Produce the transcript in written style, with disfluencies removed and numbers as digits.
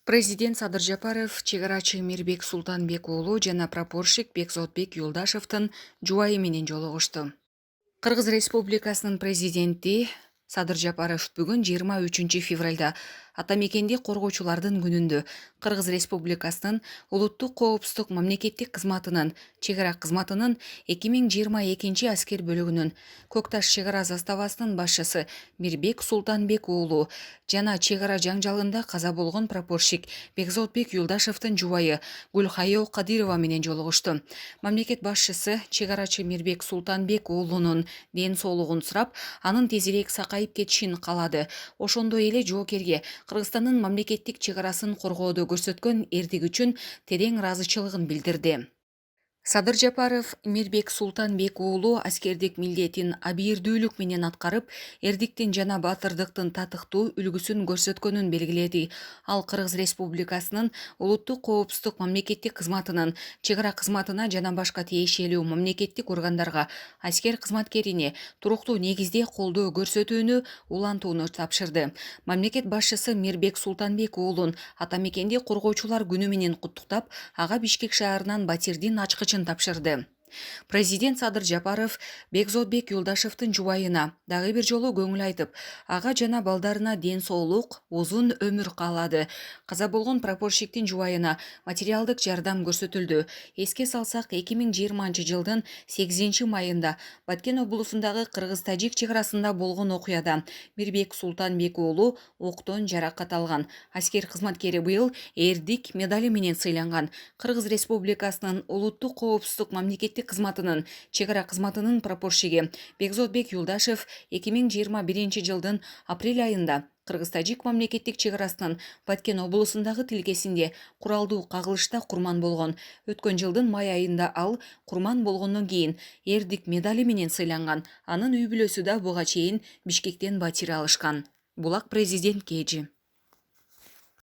Президент Садыр Жапаров чегарачы Мирбек Султанбек уулу жана прапорщик Бекзотбек Юлдашевдин жубайы менен жолугушту. Кыргыз Республикасынын президенти Садыр Жапаров бүгүн 23 февралда атамекенди коргоочулардын күнүндө Кыргыз Республикасынын улуттук коопсуздук мамлекеттик кызматынын чегара кызматынын 2022 аскер бөлүгүнүн Көк Таш чегара заставасынын башчысы Мирбек Султанбек уулу жана чегара жаңжалында каза болгон прапорщик Бекзотбек Юлдашевдин жубайы Гүлхайо Кадырова менен жолугушту. Мамлекет башчысы чегарачы Мирбек Султанбек уулунун ден соолугун сурап, анын тезирээк сакайып кетишин каалады. Ошондой эле жоокерге Кыргызстандын мамлекеттик чегарасын коргоодо көрсөткөн эрдиги үчүн терең ыраазычылыгын билдирди. Садыр Жапаров Мирбек Султанбек уулу аскердик милдетин абийирдүүлүк менен аткарып, эрдиктин жана баатырдыктын татыктуу үлгүсүн көрсөткөнүн белгиледи. Ал Кыргыз Республикасынын улуттук коопсуздук мамлекеттик кызматынын чегара кызматына жана башка тиешелүү мамлекеттик органдарга аскер кызматкерине туруктуу негизде колдоо көрсөтүүнү улантууну тапшырды. Мамлекет башчысы Мирбек Султанбек уулун атамекенди коргоочулар күнү менен куттуктап, ага Бишкек шаарынан батирдин ачкычын тапшырды. Президент Садыр Жапаров Бекзотбек Юлдашевдин жубайына дагы бир жолу көңүл айтып, ага жана балдарына ден соолук, узун өмүр каалады. Каза болгон прапорщиктин жубайына материалдык жардам көрсөтүлдү. Эске салсак, 2020 жылдын 8 майында Баткен облусундагы Кыргыз-Тажик чегарасында болгон окуяда Мирбек Султанбек уулу октон жаракат алган. Аскер кызматкери быйыл эрдик медали менен сыйланган. Кыргыз Республикасынын улуттук коопсуздук мамлекеттик кызматынын чегара кызматынын прапорщиги Бекзотбек Юлдашев 2021 жылдын апрель айында Кыргыз-Тажик мамлекеттик чегарасынын Баткен облусундагы тилкесинде куралдуу кагылышта курман болгон. Өткөн жылдын май айында ал курман болгондон кийин эрдик медали менен сыйланган. Анын үй бүлөсү да буга чейин Бишкектен батир алышкан. Булак президентке эжи.